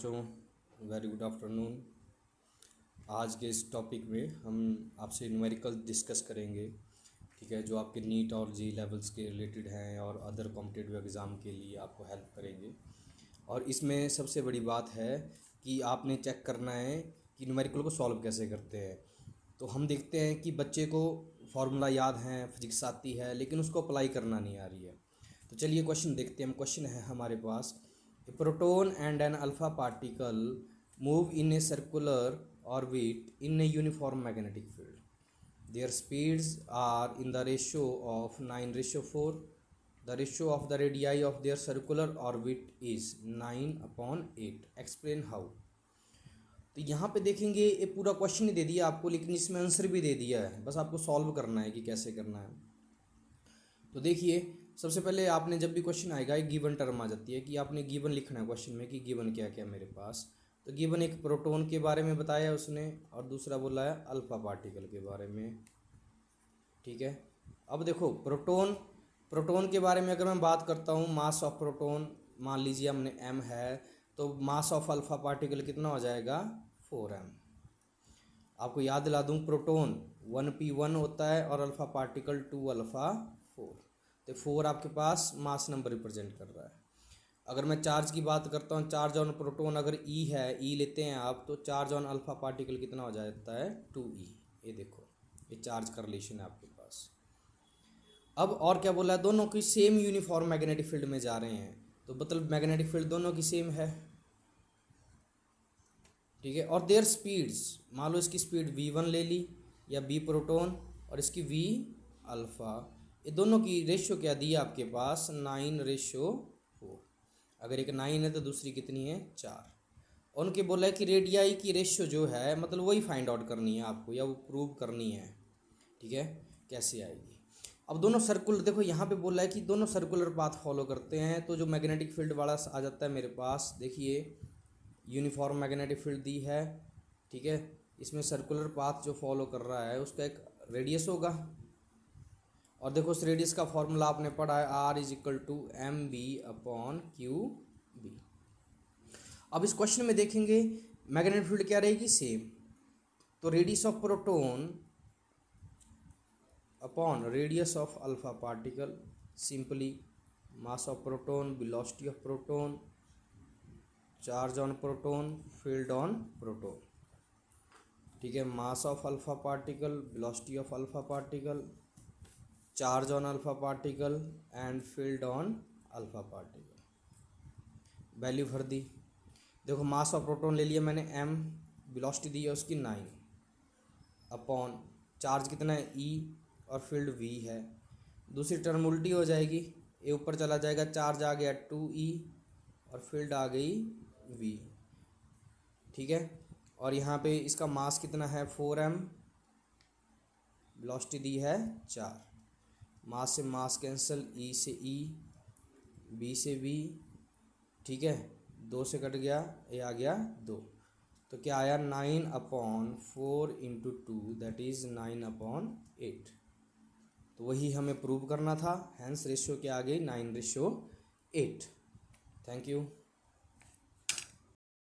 बच्चों, very good afternoon. आज के इस टॉपिक में हम आपसे न्यूमेरिकल डिस्कस करेंगे, ठीक है, जो आपके नीट और जी लेवल्स के रिलेटेड हैं और अदर कॉम्पिटिटिव एग्ज़ाम के लिए आपको हेल्प करेंगे। और इसमें सबसे बड़ी बात है कि आपने चेक करना है कि न्यूमेरिकल को सॉल्व कैसे करते हैं। तो हम देखते हैं कि बच्चे को फार्मूला याद है, फिजिक्स आती है, लेकिन उसको अप्लाई करना नहीं आ रही है। तो चलिए क्वेश्चन देखते हैं। हम क्वेश्चन है हमारे पास, a proton and an alpha particle move in a circular orbit in a uniform magnetic field. Their speeds are in the ratio of 9:4. The ratio of the radii of their circular orbit is 9/8. Explain how. तो यहाँ पे देखेंगे, ये पूरा question ही दे दिया आपको, लेकिन इसमें आंसर भी दे दिया है, बस आपको सॉल्व करना है कि कैसे करना है। तो देखिए, सबसे पहले आपने जब भी क्वेश्चन आएगा एक गिवन टर्म आ जाती है कि आपने गिवन लिखना है क्वेश्चन में कि गिवन क्या क्या मेरे पास। तो गिवन एक प्रोटॉन के बारे में बताया है उसने, और दूसरा बोला है अल्फा पार्टिकल के बारे में, ठीक है। अब देखो, प्रोटॉन के बारे में अगर मैं बात करता हूँ, मास ऑफ प्रोटॉन मान लीजिए हमने m है, तो मास ऑफ अल्फा पार्टिकल कितना हो जाएगा 4m। आपको याद दिला दूँ, प्रोटॉन 1p1 होता है और अल्फा पार्टिकल 2α4। तो 4 आपके पास मास नंबर रिप्रेजेंट कर रहा है। अगर मैं चार्ज की बात करता हूँ, चार्ज ऑन प्रोटॉन अगर E है, E लेते हैं आप, तो चार्ज ऑन अल्फा पार्टिकल कितना हो जाता है 2e। ये देखो, ये चार्ज का रिलेशन है आपके पास। अब और क्या बोला है, दोनों की सेम यूनिफॉर्म मैग्नेटिक फील्ड में जा रहे हैं, तो मतलब मैग्नेटिक फील्ड दोनों की सेम है, ठीक है। और देयर स्पीड्स, मान लो इसकी स्पीड v1 ले ली या b प्रोटॉन और इसकी v अल्फा, ये दोनों की रेशियो क्या दी है आपके पास 9:4। अगर एक 9 है तो दूसरी कितनी है 4। और उनके बोला है कि रेडियाई की रेशियो जो है, मतलब वही फाइंड आउट करनी है आपको या वो प्रूव करनी है, ठीक है। कैसे आएगी, अब दोनों सर्कुलर, देखो यहाँ पे बोला है कि दोनों सर्कुलर पाथ फॉलो करते हैं, तो जो मैग्नेटिक फील्ड वाला आ जाता है मेरे पास, देखिए यूनिफॉर्म मैग्नेटिक फील्ड दी है, ठीक है। इसमें सर्कुलर पाथ जो फॉलो कर रहा है उसका एक रेडियस होगा, और देखो उस रेडियस का फॉर्मूला आपने पढ़ा है R = mb/q_b। अब इस क्वेश्चन में देखेंगे मैग्नेटिक फील्ड क्या रहेगी सेम, तो radius of proton upon radius of alpha particle, simply mass of proton, velocity of proton, charge on proton, field on proton, ठीक है। Mass of alpha particle, velocity of alpha particle, charge on alpha particle and field on alpha particle. Value भर दी, देखो mass of proton ले लिया मैंने m, velocity दी है उसकी 9, upon charge कितना है e और फील्ड v है। दूसरी टर्म उल्टी हो जाएगी, ये ऊपर चला जाएगा, चार्ज आ गया 2e और फील्ड आ गई v, ठीक है। और यहाँ पे इसका मास कितना है 4m, वेलोसिटी दी है 4, मास से मास कैंसिल, e से e, b से b, ठीक है, 2 से कट गया, ये आ गया 2, तो क्या आया 9/4 × 2 दैट इज़ 9/8। तो वही हमें प्रूव करना था, हैंस रेशियो क्या आ गई 9:8। Thank you.